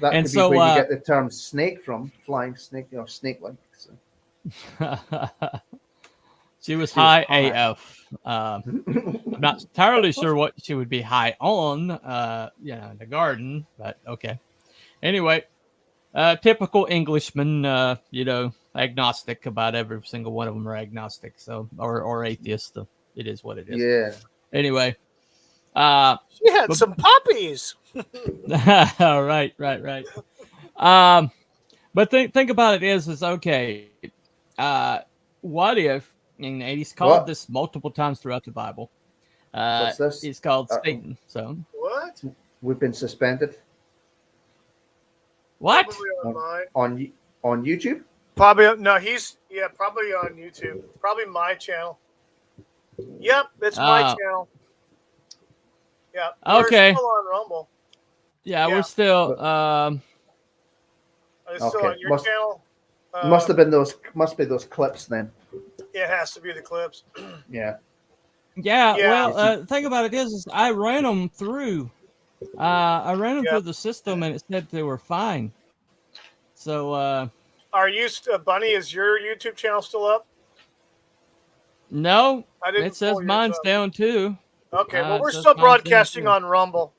And could be so, where you get the term snake from, flying snake or snake-like. So. She was high AF. I'm not entirely sure what she would be high on, in the garden, but okay. Anyway, typical Englishman, agnostic about every single one of them are agnostic, so or atheist. So it is what it is. Yeah. Anyway, She had some puppies. right. But think about it is okay. What if? And he's called this multiple times throughout the Bible. What's this? He's called Satan. So What? We've been suspended. What? Probably on YouTube? Probably no. He's probably on YouTube. Probably my channel. Yep, it's my channel. Yeah. Okay. We're still on Rumble. Yeah, we're still. Are they still on your channel? Must be those clips then. Yeah, it has to be the clips. Yeah. Yeah. Well, the thing about it is I ran them through. I ran them through the system, and it said they were fine. So. Are you, Bunny? Is your YouTube channel still up? No, I didn't. It says mine's down too. Okay, well, we're still broadcasting on Rumble.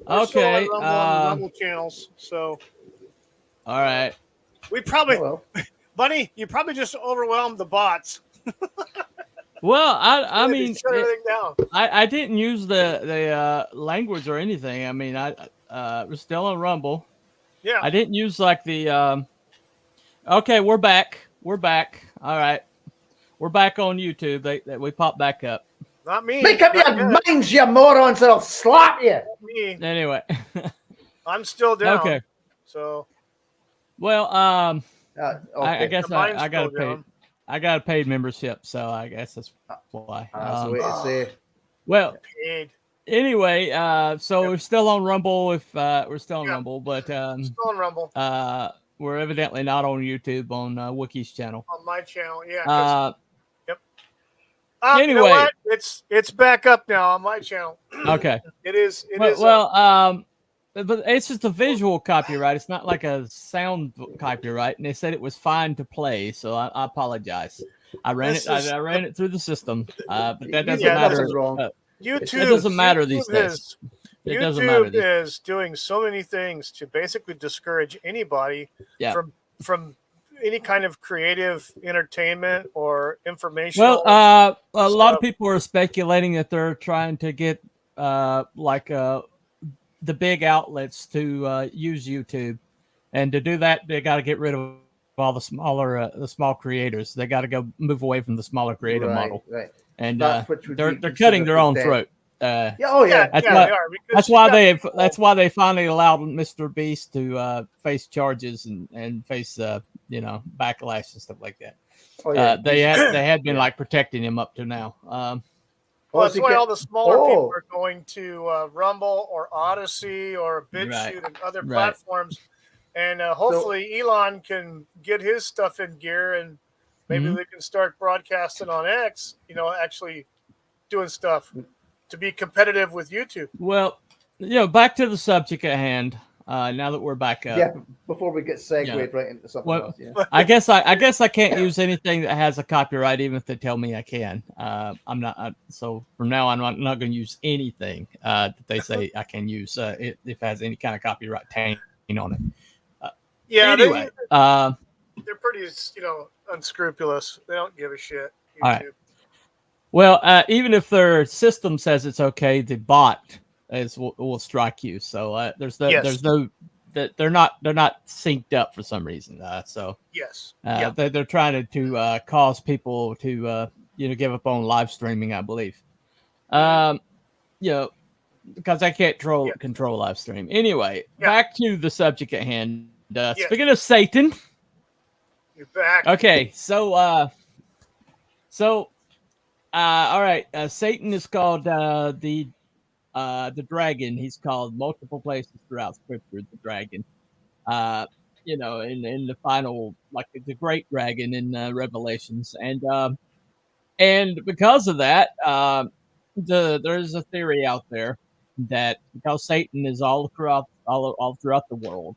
We're still on Rumble on the Rumble channels. So. All right. We probably, Bunny, you probably just overwhelmed the bots. Well, I mean, shut everything down. I didn't use the language or anything. I mean, I was still on Rumble. Yeah. I didn't use like the. Okay, we're back. We're back. All right, we're back on YouTube. We popped back up. Not me. Make up your minds, you morons! I'll slap you. Not me. Anyway, I'm still down. Okay. So. Well, okay. I guess I got a paid. I got a paid membership, so I guess that's why. That's the way to say. Well, paid. Anyway, so we're still on Rumble. If we're still on Rumble, but still on Rumble. We're evidently not on YouTube on Wookiee's channel. On my channel, yeah. Yep. Anyway, you know what? It's back up now on my channel. Okay. It is. But it's just a visual copyright. It's not like a sound copyright. And they said it was fine to play, so I apologize. I ran it through the system, but that doesn't matter. YouTube. It doesn't matter these days. YouTube is doing so many things to basically discourage anybody from any kind of creative entertainment or information. Well, a lot of people are speculating that they're trying to get the big outlets to use YouTube, and to do that, they got to get rid of all the small creators. They got to go move away from the smaller creator model. Right. And they're cutting their own throat. That's why they finally allowed Mr. Beast to face charges and face backlash and stuff like that. They had been like protecting him up to now. Well, that's why all the smaller people are going to Rumble or Odyssey or BitChute and other platforms, and hopefully Elon can get his stuff in gear, and maybe we can start broadcasting on X. Actually doing stuff to be competitive with YouTube. Well, back to the subject at hand. Now that we're back up. Yeah, before we get segued right into something else. Yeah. I guess I can't use anything that has a copyright, even if they tell me I can. I'm not. So from now on, I'm not going to use anything that they say I can use if it has any kind of copyright taint on it. Anyway, they're pretty, unscrupulous. They don't give a shit. YouTube. All right. Well, even if their system says it's okay, the bot will strike you. So there's no that they're not synced up for some reason. They're trying to cause people to give up on live streaming, I believe. Because I can't control live stream. Anyway, back to the subject at hand. Speaking of Satan, you're back. Okay, so all right. Satan is called the dragon. He's called multiple places throughout Scripture the dragon. In the final, like the great dragon in Revelations, and because of that, there's a theory out there that because Satan is all throughout the world,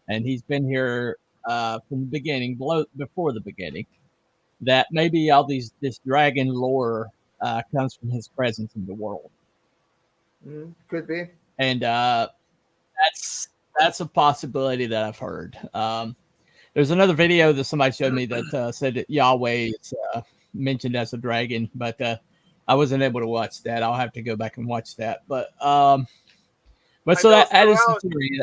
and he's been here from the beginning, before the beginning, that maybe all this dragon lore comes from his presence in the world. Could be, and that's a possibility that I've heard. There's another video that somebody showed me that said that Yahweh is mentioned as a dragon, but I wasn't able to watch that. I'll have to go back and watch that. But that is the theory.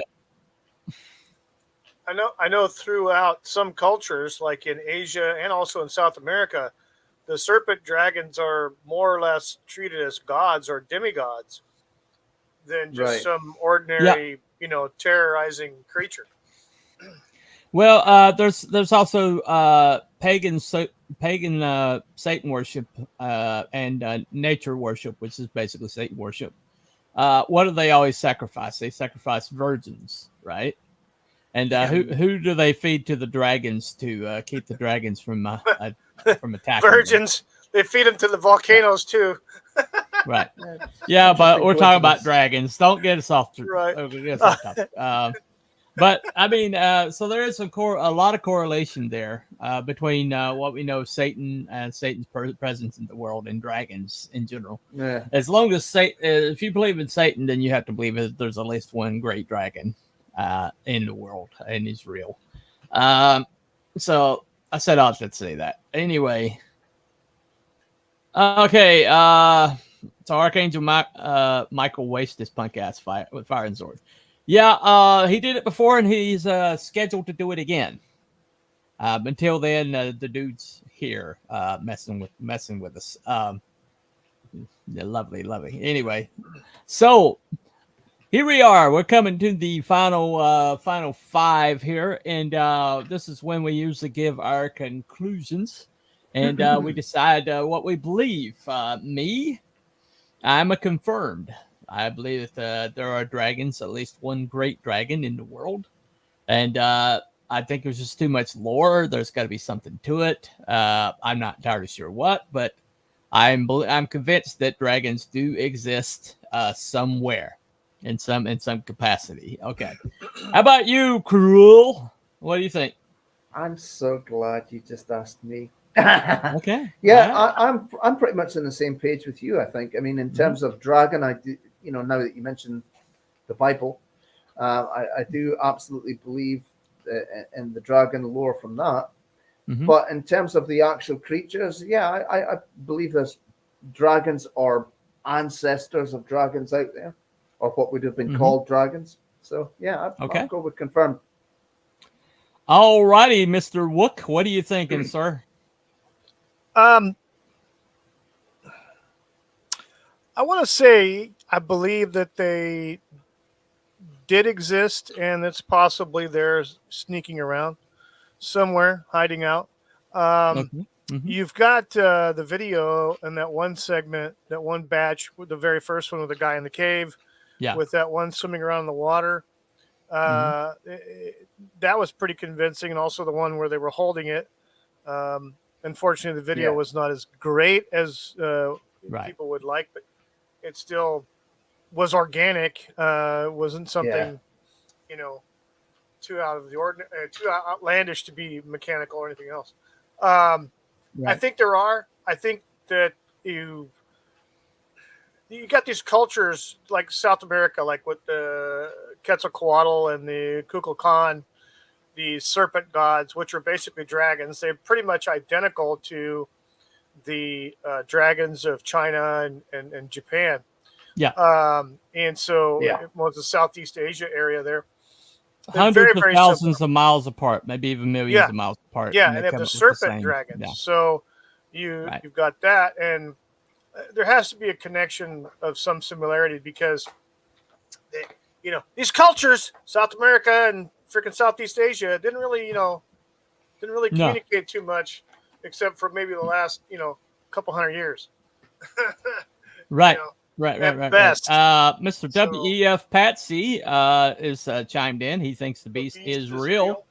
I know throughout some cultures, like in Asia and also in South America, the serpent dragons are more or less treated as gods or demigods than just some ordinary, terrorizing creature. Well, there's also pagan pagan Satan worship and nature worship, which is basically Satan worship, what do they always sacrifice? They sacrifice virgins, right? And who do they feed to the dragons to keep the dragons from attacking Virgins. them? They feed them to the volcanoes too. Right. Yeah, but we're talking about coincidence. dragons. Don't get us off. Right. Get us off topic. But I mean, so there is a lot of correlation there between what we know of Satan and Satan's presence in the world and dragons in general. Yeah. As long as if you believe in Satan, then you have to believe that there's at least one great dragon in the world, and he's real. So I said I should say that anyway. Okay. So Archangel Michael wastes his punk ass with fire and sword. Yeah, he did it before, and he's scheduled to do it again. Until then, the dude's here messing with us. Yeah, lovely. Anyway, so here we are. We're coming to the final 5 here, and this is when we usually give our conclusions, and we decide what we believe. I'm a confirmed. I believe that there are dragons, at least one great dragon in the world. And I think there's just too much lore. There's got to be something to it. I'm not entirely sure what, but I'm convinced that dragons do exist somewhere in some capacity. Okay. How about you, Cruel? What do you think? I'm so glad you just asked me. Okay. Yeah, right. I'm pretty much on the same page with you. I think. I mean, in terms of dragon, I do. Now that you mentioned the Bible, I do absolutely believe in the dragon lore from that. Mm-hmm. But in terms of the actual creatures, yeah, I believe there's dragons or ancestors of dragons out there, or what would have been called dragons. So yeah, I'll go with confirmed. All righty, Mr. Wook, what are you thinking, sir? I want to say I believe that they did exist, and it's possibly they're sneaking around somewhere, hiding out. You've got the video in that one segment, that one batch, with the very first one with the guy in the cave, with that one swimming around in the water. That was pretty convincing, and also the one where they were holding it. Unfortunately, the video was not as great as people would like, but it still was organic. Wasn't something, too out of the ordinary, too outlandish to be mechanical or anything else. I think there are. I think that you got these cultures like South America, like with the Quetzalcoatl and the Kukulkan, the serpent gods, which are basically dragons. They're pretty much identical to the dragons of China and Japan. Yeah. And so it was the Southeast Asia area there. They're hundreds of thousands of miles apart, maybe even millions of miles apart. Yeah, and they have the serpent dragons. Yeah. So you've got that, and there has to be a connection of some similarity because these cultures, South America and freaking Southeast Asia, didn't really communicate too much, except for maybe the last couple hundred years. Right. Right. Best. Mr. W.E.F. Patsy is chimed in. He thinks the beast is real.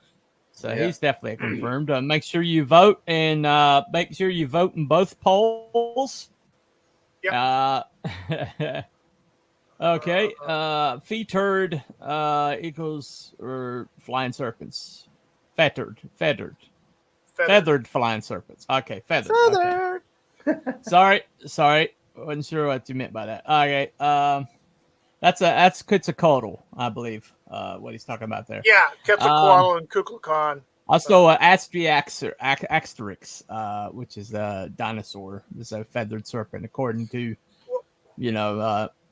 So he's definitely confirmed. Make sure you vote, and make sure you vote in both polls. Yep. Okay. Feathered equals or flying serpents. Feathered flying serpents. Okay, feathered. Okay. Sorry. Wasn't sure what you meant by that. Okay. That's Quetzalcoatl, I believe. What he's talking about there. Yeah, Quetzalcoatl and Kukulkan. Also, Asterix, which is a dinosaur, is a feathered serpent, according to,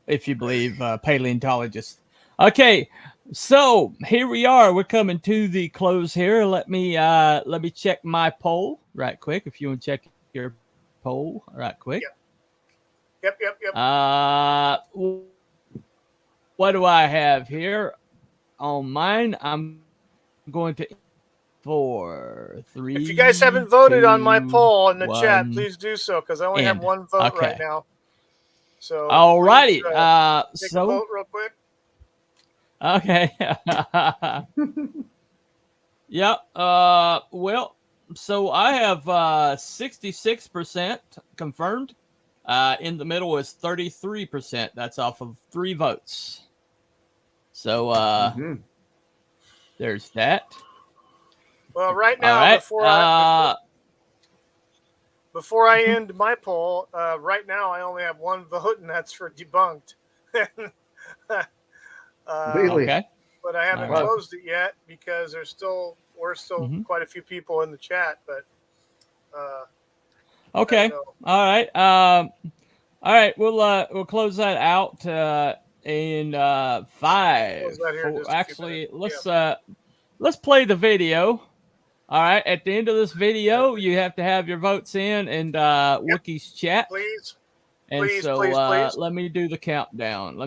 if you believe paleontologists. Okay, so here we are. We're coming to the close here. Let me check my poll right quick. If you want to check your poll right quick. Yep. What do I have here on mine? I'm going to 4, 3. If you guys haven't voted on my 2, poll in the chat, 1, please do so because I only have end. one vote Okay. right now. So Alrighty. please, take a So vote real quick. okay. Yep. Well, so I have 66% confirmed. In the middle is 33%. That's off of 3 votes. So there's that. Well, right now, All right. before I end my poll, right now I only have one vote, and that's for debunked. Really? Okay. But I haven't closed it yet because we're still quite a few people in the chat. But okay. All right. All right. We'll close that out in 5. Close that here in 4. just a few Actually, minutes. let's play the video. All right. At the end of this video, you have to have your votes in and Wookiee's chat. Please. And Please, so please. let me do the countdown.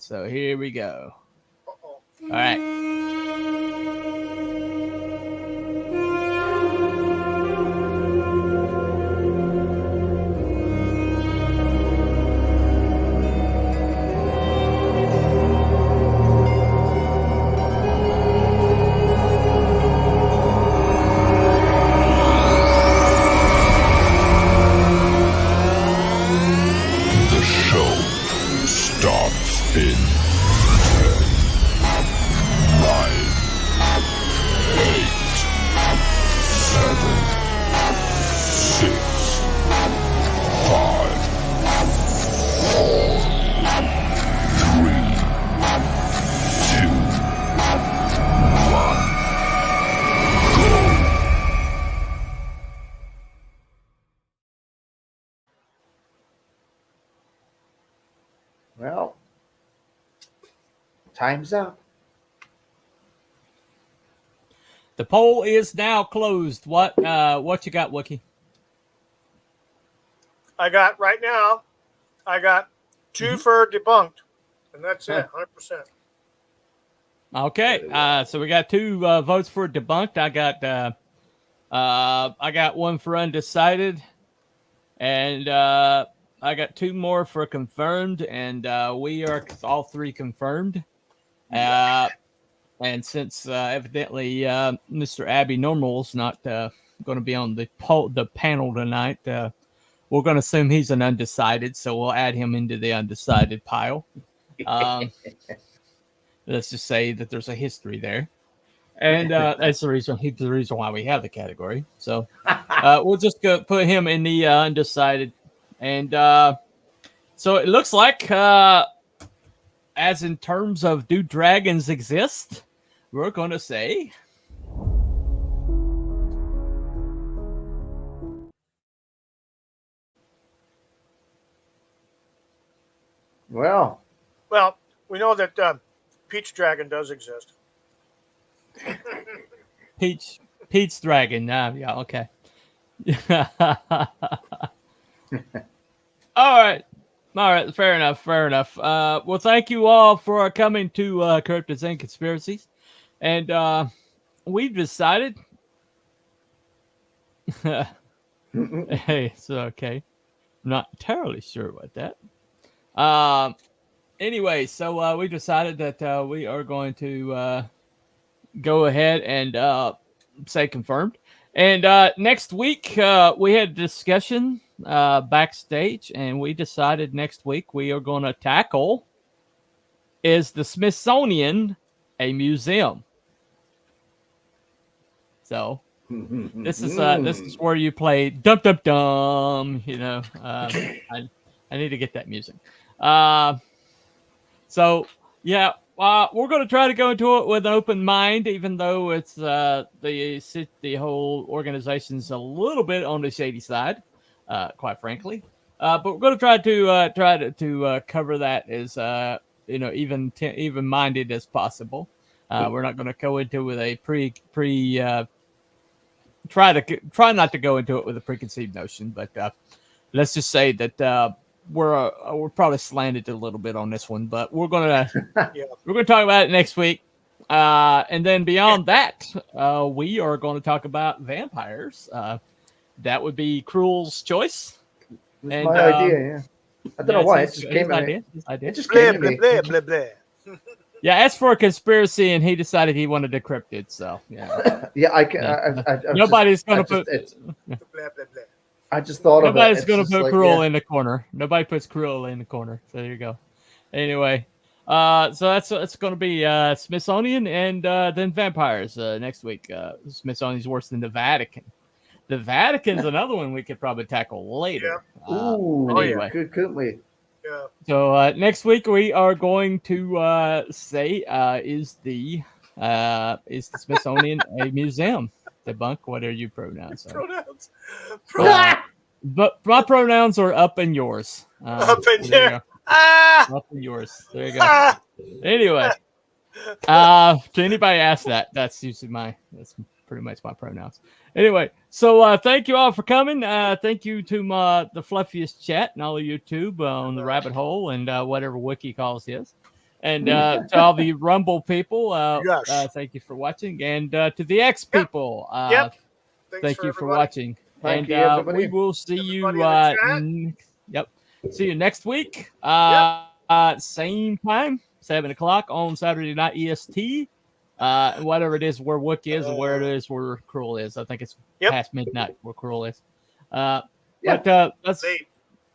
So here we go. All right. The show starts in 10, 9, 8, 7, 6, 5, 4, 3, 2, 1. Well, time's up. The poll is now closed. What you got, Wookie? I got 2 for debunked, and that's it, 100%. Okay. So we got 2 votes for debunked. I got 1 for undecided, and I got 2 more for confirmed, and we are all 3 confirmed. And since evidently Mr. Abby Normal's not going to be on the panel tonight, we're going to assume he's an undecided, so we'll add him into the undecided pile. Let's just say that there's a history there, and that's the reason why we have the category. So we'll just go put him in the undecided, and so it looks like, as in terms of do dragons exist, we're going to say Well, we know that Peach Dragon does exist. Pete's dragon. Yeah, okay. All right. Fair enough. Well, thank you all for coming to Cryptids and Conspiracies. And we've decided. Hey, it's okay. I'm not entirely sure about that. Anyway, so we decided that we are going to go ahead and say confirmed. And next week, we had a discussion backstage, and we decided next week we are going to tackle, is the Smithsonian a museum? So this is where you play dum dum dum. You know, I need to get that music. So yeah, we're going to try to go into it with an open mind, even though it's the whole organization's a little bit on the shady side, quite frankly. But we're going to try to cover that as even minded as possible. We're not going to go into it with a try not to go into it with a preconceived notion, but let's just say that we're probably slanted a little bit on this one, but we're gonna talk about it next week. And then beyond that, we are going to talk about vampires. That would be Cruel's choice. It's my idea, yeah. I don't know why. It just came to me. It just came to me. Blah, blah, blah. Yeah, as for a conspiracy, and he decided he wanted to cryptid, so yeah. Yeah, I can. Nobody's going to put. Blah, blah, blah. I just thought of it. Nobody's going to put like, Cruel in the corner. Nobody puts Cruel in the corner. So there you go. Anyway, so that's going to be Smithsonian and then vampires next week. Smithsonian's worse than the Vatican. The Vatican's another one we could probably tackle later. Ooh, anyway. couldn't we? Yeah. So next week we are going to say is the Smithsonian a museum? Debunk. What are your pronouns? Pronouns. But my pronouns are up and yours. Up and there. there. Ah! Up and yours. There you go. Ah! Anyway, to anybody ask that, that's usually that's pretty much my pronouns. Anyway, so thank you all for coming. Thank you to the fluffiest chat and all of YouTube on the rabbit hole and whatever Wiki calls his. And to all the Rumble people, thank you for watching. And to the X people, thank you for watching. Thank and you, everybody. we will see you. See you next week. Same time, 7:00 on Saturday night EST. Whatever it is where Wook is, and where it is where Cruel is. I think it's past midnight where Cruel is. But let's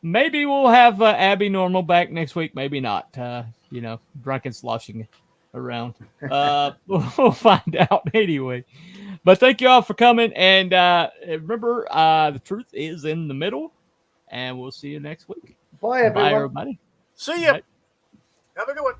maybe we'll have Abby Normal back next week. Maybe not. Drunk and sloshing around. We'll find out anyway. But thank you all for coming. And remember, the truth is in the middle. And we'll see you next week. Bye, everyone. Bye, everybody. See ya. Bye. Have a good one.